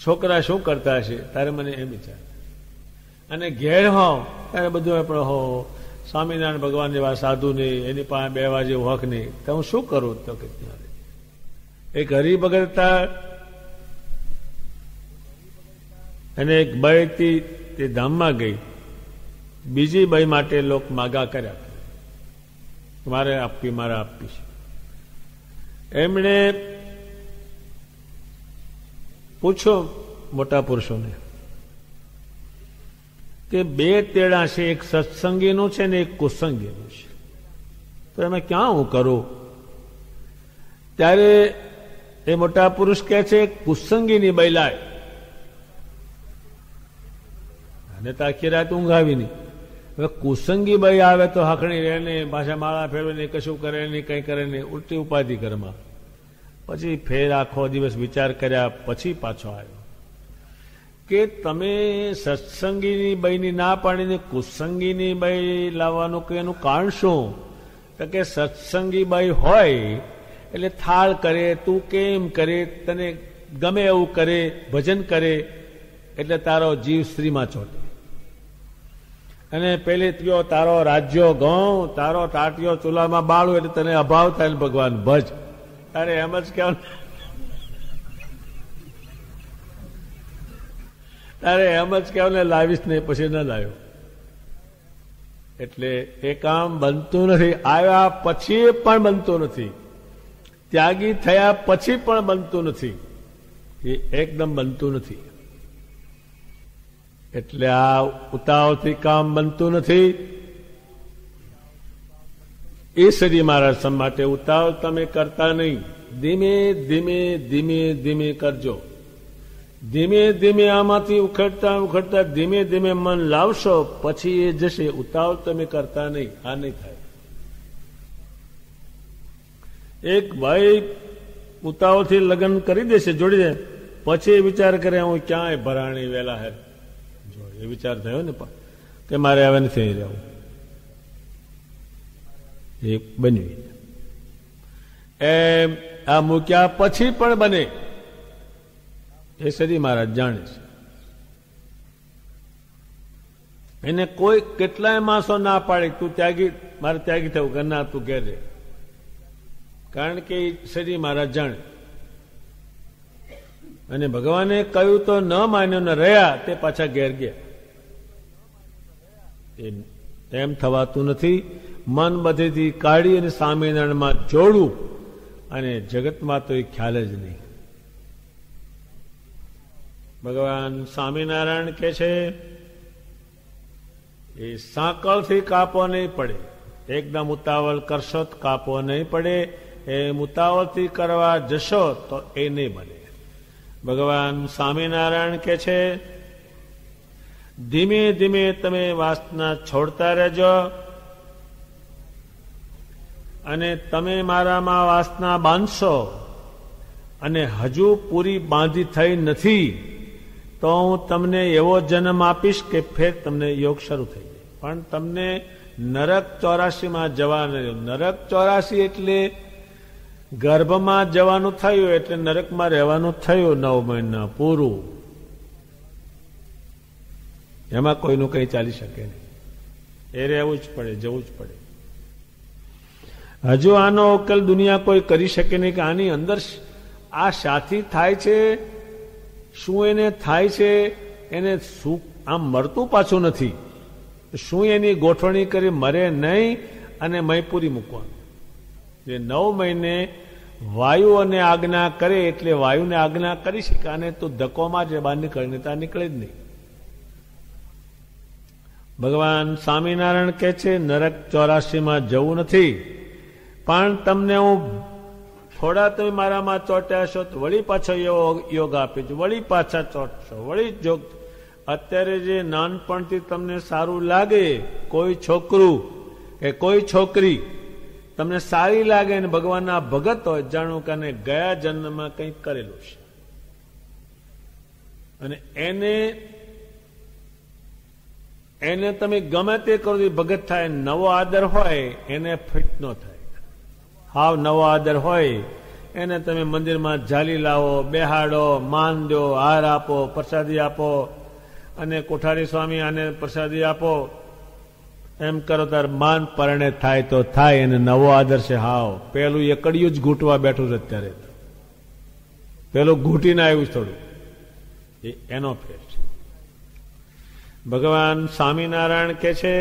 છોકરા શું કરતા છે, તારે મને એમ વિચાર. અને ઘેર હોવ ત્યારે બધું આપણે હો સ્વામિનારાયણ ભગવાન જેવા સાધુ નહીં, એની પાસે બેવા જેવું હક નહીં, તો હું શું કરું? તો કે એક હરિભગતતા અને એક બાઈથી તે ધામમાં ગઈ, બીજી બાઈ માટે લોક માગા કર્યા, મારે આપવી મારે આપવી છે. એમણે પૂછો મોટા પુરુષોને કે 2 તેડા છે, એક સત્સંગીનું છે ને એક કુસંગીનું છે, તો એમાં ક્યાં હું કરું? ત્યારે એ મોટા પુરુષ કહે છે કુસંગીની બાઈ લાય. અને તો આખી રાત ઊંઘ આવી નહીં. હવે કુસંગી બાઈ આવે તો હાકણી રહે ને, પાછા માળા ફેરવે ને, કશું કરે નહીં, કંઈ કરે નહીં, ઉલટી ઉપાધિ ઘરમાં. પછી ફેર આખો દિવસ વિચાર કર્યા પછી પાછો આવ્યો કે તમે સત્સંગીની બાઈની ના પાડીને કુસંગીની બાઈ લાવવાનું કે એનું કારણ શું? તો કે સત્સંગી બાઈ હોય એટલે થાળ કરે, તું કેમ કરે, તને ગમે એવું કરે, ભજન કરે એટલે તારો જીવ સ્ત્રીમાં ચોટે. અને પેલી ત્યો તારો રાજ્યો ઘઉં, તારો ટાટિયો ચૂલામાં બાળું એટલે તને અભાવ થાય ને ભગવાન ભજ. અરે એમ જ કેવું, અરે એમ જ કેવું ને લાવીશ ને પછી ન લાવ્યો. એટલે એ કામ બનતું નથી. આવ્યા પછી પણ બનતું નથી, ત્યાગી થયા પછી પણ બનતું નથી, એ એકદમ બનતું નથી. એટલે આ ઉતાવળથી કામ બનતું નથી. એ શ્રી મહારાજ માટે ઉતાવળ તમે કરતા નહીં, ધીમે ધીમે ધીમે ધીમે કરજો. ધીમે ધીમે આમાંથી ઉખડતા ઉખડતા ધીમે ધીમે મન લાવશો, પછી એ જશે. ઉતાવળ તમે કરતા નહીં, આ નહીં થાય. એક ભાઈ ઉતાવળથી લગ્ન કરી દેશે, જોડી દે, પછી વિચાર કરે હું ક્યાંય ભરાણી વેલા હે. જો એ વિચાર થયો ને કે મારે હવે નથી રહેવું, એ બન્યું. એમ આ મૂક્યા પછી પણ બને, એ શ્રી મહારાજ જાણે છે. એને કોઈ કેટલાય માણસો ના પાડે તું ત્યાગી, મારે ત્યાગી થવું કે ના તું ઘેર રહે, કારણ કે શ્રી મહારાજ જાણે. અને ભગવાને કહ્યું તો ન માન્યો ને રહ્યા, તે પાછા ઘેર ગયા. એમ થવાતું નથી. મન બધેથી કાઢી અને સ્વામિનારાયણમાં જોડવું, અને જગતમાં તો એ ખ્યાલ જ નહીં. ભગવાન સ્વામિનારાયણ કે છે એ સાંકળથી કાપો નહીં પડે. એકદમ ઉતાવળ કરશો તો કાપો નહીં પડે, એમ ઉતાવળથી કરવા જશો તો એ નહીં બને. ભગવાન સ્વામિનારાયણ કે છે ધીમે ધીમે તમે વાસના છોડતા રહેજો, અને તમે મારામાં વાસના બાંધશો અને હજુ પૂરી બાંધી થઈ નથી તો હું તમને એવો જન્મ આપીશ કે ફેર તમને યોગ શરૂ થઈ જાય. પણ તમને નરક 84માં જવાનું. નરક 84 એટલે ગર્ભમાં જવાનું થયું, એટલે નરકમાં રહેવાનું થયું 9 મહિના પૂરું. એમાં કોઈનું કંઈ ચાલી શકે નહીં, એ રહેવું જ પડે, જવું જ પડે. હજુ આનો ઉકેલ દુનિયા કોઈ કરી શકે નહીં કે આની અંદર આ શાથી થાય છે, શું એને થાય છે, એને શું આમ મરતું પાછું નથી, શું એની ગોઠવણી કરી મરે નહીં અને મયપુરી મૂકવાનું. જે 9 મહિને વાયુ અને આજ્ઞા કરે એટલે વાયુને આજ્ઞા કરી શકે, અને તું ધક્કોમાં જ બહાર નીકળે, ત્યાં નીકળે જ નહીં. ભગવાન સ્વામિનારાયણ કહે છે નરક 84માં જવું નથી, પણ તમને હું થોડા તમે મારામાં ચોટ્યા છો તો વળી પાછો યોગ આપીશ, વળી પાછા ચોટશો, વળી જોગ. અત્યારે જે નાનપણથી તમને સારું લાગે, કોઈ છોકરું કે કોઈ છોકરી તમને સારી લાગે અને ભગવાનના ભગત હોય, જાણો કે ગયા જન્મમાં કંઈક કરેલું છે, અને એને તમે ગમે તે કરો ભગત થાય. નવો આદર હોય એને ફિટ ન થાય. હાવ નવો આદર હોય એને તમે મંદિરમાં ઝાલી લાવો, બેહાડો, માન દો, હાર આપો, પ્રસાદી આપો, અને કોઠારી સ્વામી આને પ્રસાદી આપો, એમ કરો તાર માન પરણે થાય તો થાય. એને નવો આદર છે. હાવ પેલું એકડિયું જ ઘૂંટવા બેઠું છે અત્યારે, પેલું ઘૂંટીને આવ્યું થોડું, એનો ફેર છે. ભગવાન સ્વામિનારાયણ કે છે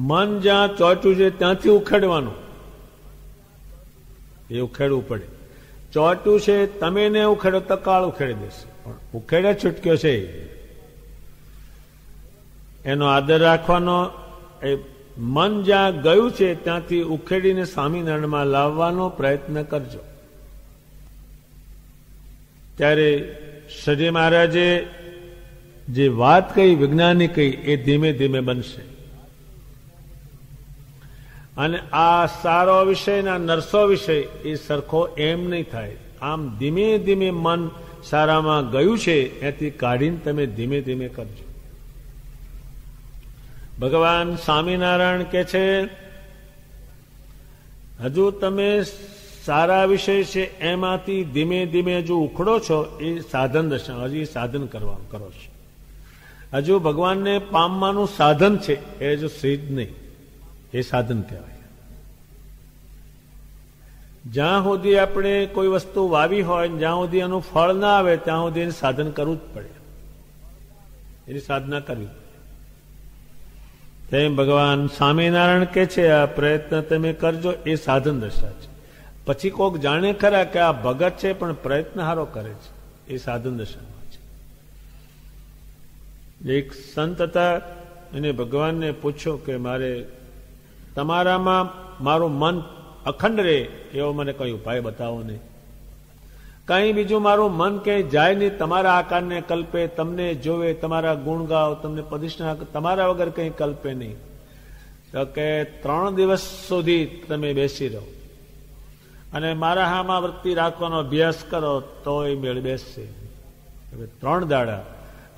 મન જ્યાં ચોટ્યું છે ત્યાંથી ઉખેડવાનું. એ ઉખેડવું પડે. ચોટ્યું છે તમે ને ઉખેડો તો કાળ ઉખેડી દેશે, પણ ઉખેડે છૂટક્યો છે એનો આદર રાખવાનો. એ મન જ્યાં ગયું છે ત્યાંથી ઉખેડીને સ્વામિનારાયણમાં લાવવાનો પ્રયત્ન કરજો. ત્યારે શ્રી મહારાજે જે વાત કહી, વિજ્ઞાની કહી, એ ધીમે ધીમે બનશે. અને આ સારો વિષય ના નરસો વિષય એ સરખો એમ નહીં થાય. આમ ધીમે ધીમે મન સારામાં ગયું છે એથી કાઢીને તમે ધીમે ધીમે કરજો. ભગવાન સ્વામિનારાયણ કે છે હજુ તમે સારા વિષય છે એમાંથી ધીમે ધીમે હજુ ઉખડો છો એ સાધન દશા, હજી સાધન કરો છો. હજુ ભગવાનને પામવાનું સાધન છે એ હજુ સિદ્ધ નહીં, એ સાધન કહેવાય. જ્યાં સુધી આપણે કોઈ વસ્તુ વાવી હોય જ્યાં સુધી એનું ફળ ના આવે ત્યાં સુધી એને સાધન કરવું જ પડે, એની સાધના કરવી પડે. તેમ ભગવાન સ્વામિનારાયણ કે છે આ પ્રયત્ન તમે કરજો એ સાધન દશા છે. પછી કોક જાણે ખરા કે આ ભગત છે પણ પ્રયત્ન હારો કરે છે, એ સાધન દશામાં છે. એક સંત હતા, એને ભગવાનને પૂછ્યું કે મારે તમારામાં મારું મન અખંડ રહે એવો મને કઈ ઉપાય બતાવો નહીં. કઈ બીજું મારું મન ક્યાંય જાય નહીં, તમારા આકારને કલ્પે, તમને જોવે, તમારા ગુણ ગાવ, તમને પ્રતિષ્ઠા, તમારા વગર કંઈ કલ્પે નહીં. તો કે 3 દિવસ સુધી તમે બેસી રહો અને મારા હામાં વૃત્તિ રાખવાનો અભ્યાસ કરો તો એ મેળ બેસશે. 3 દાડા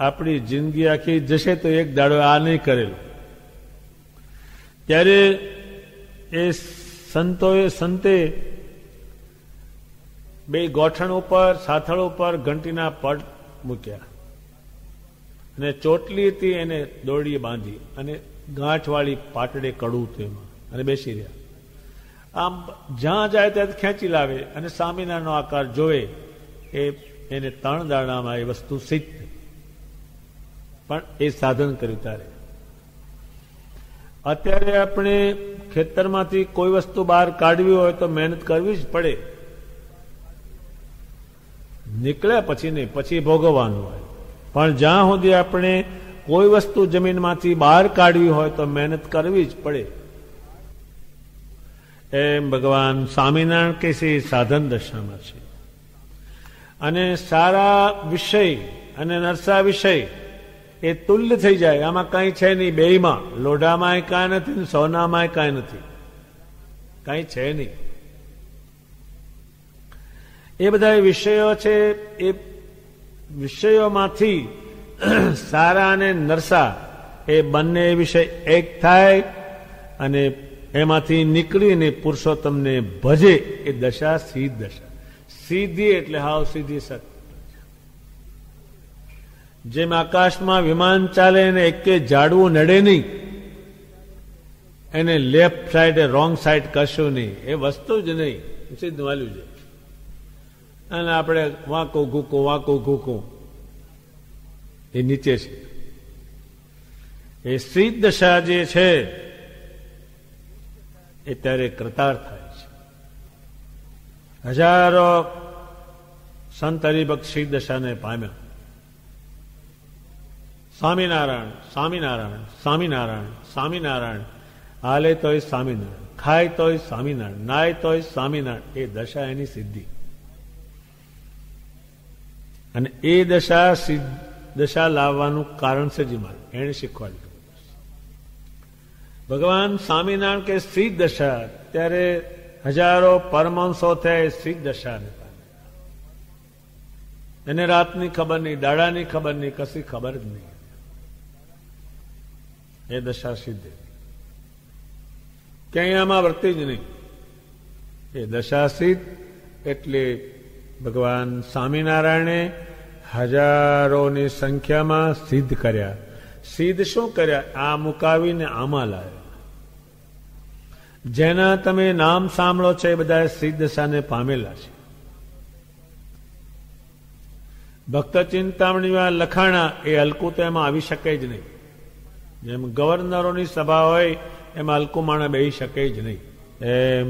આપણી જિંદગી આખી જશે તો એક દાડો આ નહીં કરેલું. ત્યારે એ સંતે 2 ગોઠણ ઉપર સાથળ ઉપર ઘંટીના પડ મૂક્યા અને ચોટલી હતી એને દોરડીએ બાંધી અને ગાંઠવાળી પાટડે કડું હતું એમાં અને બેસી રહ્યા. આમ જ્યાં જાય ત્યાં ખેંચી લાવે અને સ્વામિનારાયણનો આકાર જોવે. એને 3 દાડામાં એ વસ્તુ સિદ્ધ થઈ, પણ એ સાધન કર્યું. ત્યારે અત્યારે આપણે ખેતરમાંથી કોઈ વસ્તુ બહાર કાઢવી હોય તો મહેનત કરવી જ પડે. નીકળ્યા પછી નહીં, પછી ભોગવવાનું હોય. પણ જ્યાં સુધી આપણે કોઈ વસ્તુ જમીનમાંથી બહાર કાઢવી હોય તો મહેનત કરવી જ પડે. એમ ભગવાન સ્વામિનારાયણ કે છે સાધન દશામાં છે. અને સારા વિષય અને નરસા વિષય એ તુલ્ય થઈ જાય, આમાં કઈ છે નહીં. બેયમાં લોઢામાંય કાંઈ નથી, સોનામાંય કાંઈ નથી, કઈ છે નહીં. એ બધા વિષયો છે, એ વિષયોમાંથી સારા અને નરસા એ બંને વિષય એક થાય અને એમાંથી નીકળીને પુરુષોત્તમને ભજે એ દશા સિદ્ધ દશા. સીધી એટલે હાવ સીધી સત્ય. જેમ આકાશમાં વિમાન ચાલે ને એકે ઝાડવું નડે નહીં, એને લેફ્ટ સાઈડ રોંગ સાઈડ કશું નહીં, એ વસ્તુ જ નહીં, સીધું વાલ્યું છે. અને આપણે વાંકું ઘૂકું એ નીચે છે. એ સિદ્ધ દશા જે છે એ ત્યારે કૃતાર્થ થાય છે. હજારો સંત હરિભક્ત સિદ્ધ દશાને પામ્યા. સ્વામિનારાયણ સ્વામિનારાયણ સ્વામિનારાયણ સ્વામિનારાયણ, હાલે તોય સ્વામિનારાયણ, ખાય તોય સ્વામિનારાયણ, નાય તોય સ્વામિનારાયણ. એ દશા એની સિદ્ધિ. અને એ દશા લાવવાનું કારણ છે જ મારે એને શીખવાડ્યું. ભગવાન સ્વામિનારાયણ કે સિદ્ધ દશા, ત્યારે હજારો પરમહંસો થયા સિદ્ધ દશાને પામે. એને રાતની ખબર નહીં, દાડાની ખબર નહીં, કશી ખબર જ નહીં. એ દશા સિદ્ધ, ક્યાંય આમાં વર્તી જ નહીં. એ દશા સિદ્ધ એટલે ભગવાન સ્વામિનારાયણે હજારોની સંખ્યામાં સિદ્ધ કર્યા. સિદ્ધ શું કર્યા? આ મુકાવીને આમાં લાવ્યા. જેના તમે નામ સાંભળો છો એ બધા સિદ્ધ દશાને પામેલા છે. ભક્ત ચિંતામણીમાં લખાણા એ હલકું તો એમાં આવી શકે જ નહીં. જેમ ગવર્નરોની સભા હોય એમાં હલકું માણા બેસી શકે જ નહીં. એમ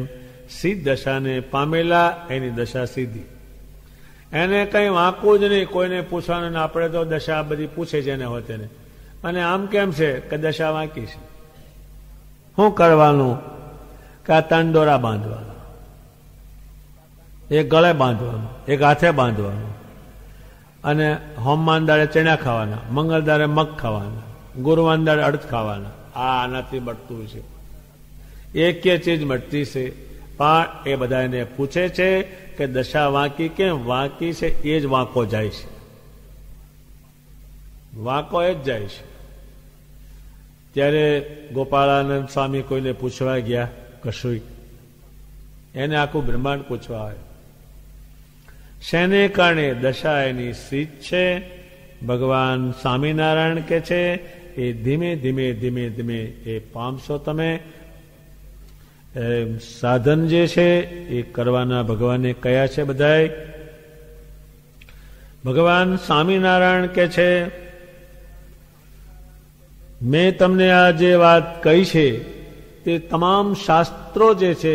સિદ્ધ દશાને પામેલા એની દશા સીધી. એને કઈ વાંકવું જ નહીં, કોઈને પૂછવાનું. આપણે તો દશા બધી પૂછે છે એને હોય તેને, અને આમ કેમ છે કે દશા વાંકી છે. શું કરવાનું? કે આ 3 દોરા બાંધવાના, એક ગળે બાંધવાનું, એક હાથે બાંધવાનું, અને હોમવાન દાડે ચણા ખાવાના, મંગળદારે મગ ખાવાના, ગુરુવાન દાડે અડદ ખાવાના. આ આનાથી બળતું છે. એકે ચીજ મટતી છે, પણ એ બધાને પૂછે છે કે દશા વાંકી કેમ વાંકી છે, એ જ વાંકો જાય છે, વાંકો એ જ જાય છે. ત્યારે ગોપાળાનંદ સ્વામી કોઈને પૂછવા ગયા કશું, એને આખું બ્રહ્માંડ પૂછવા આવે, શેને કારણે દશા એની સીધ છે. ભગવાન સ્વામિનારાયણ કે છે એ ધીમે ધીમે ધીમે ધીમે એ પામશો તમે. સાધન જે છે એ કરવાના ભગવાને કયા છે બધાય. ભગવાન સ્વામિનારાયણ કે છે મેં તમને આ જે વાત કહી છે તે તમામ શાસ્ત્રો જે છે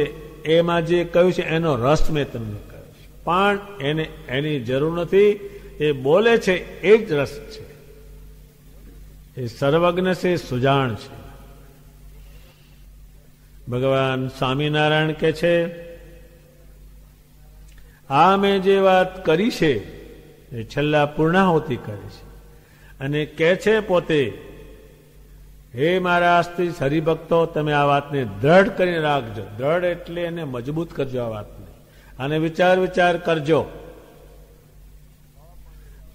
એમાં જે કહ્યું છે એનો રસ મેં તમને કહ્યું છે, પણ એને એની જરૂર નથી. એ બોલે છે એ જ રસ છે, એ સર્વજ્ઞ છે, સુજાણ છે. ભગવાન સ્વામિનારાયણ કે છે આ મેં જે વાત કરી છે એ છેલ્લા પૂર્ણાહુતિ કરી છે, અને કે છે પોતે હે મારા આસ્તિક હરિભક્તો, તમે આ વાતને દ્રઢ કરીને રાખજો. દ્રઢ એટલે એને મજબૂત કરજો આ વાતને, અને વિચાર કરજો.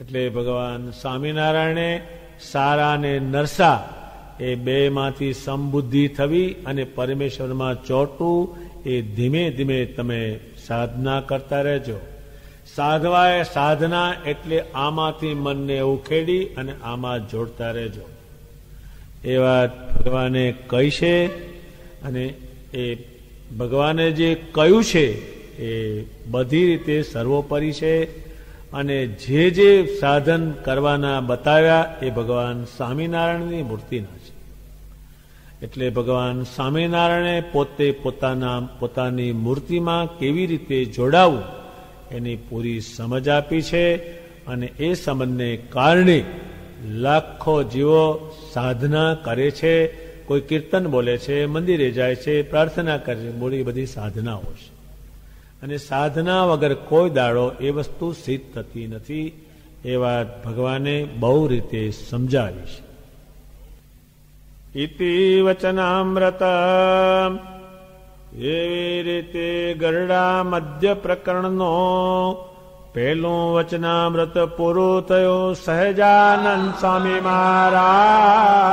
એટલે ભગવાન સ્વામિનારાયણે સારા અને નરસા એ બે માંથી સમબુદ્ધિ થવી અને પરમેશ્વરમાં ચોટવું, એ ધીમે ધીમે તમે સાધના કરતા રહેજો. સાધવાય સાધના એટલે આમાંથી મનને ઉખેડી અને આમાં જોડતા રહેજો. એ વાત ભગવાને કહી છે, અને એ ભગવાને જે કહ્યું છે એ બધી રીતે સર્વોપરી છે. અને જે સાધન કરવાના બતાવ્યા એ ભગવાન સ્વામિનારાયણની મૂર્તિના છે. એટલે ભગવાન સ્વામિનારાયણે પોતે પોતાની મૂર્તિમાં કેવી રીતે જોડાવું એની પૂરી સમજ આપી છે. અને એ સમજને કારણે લાખો જીવો સાધના કરે છે. કોઈ કીર્તન બોલે છે, મંદિરે જાય છે, પ્રાર્થના કરે છે, મોડી બધી સાધનાઓ છે. અને સાધના વગર કોઈ દાડો એ વસ્તુ સિદ્ધ થતી નથી. એ વાત ભગવાને બહુ રીતે સમજાવી છે. ઇતિ વચનામૃત, એવી રીતે ગરડા મધ્ય પ્રકરણનો પહેલું વચનામૃત પૂરું થયું. સહજાનંદ સ્વામી મહારાજ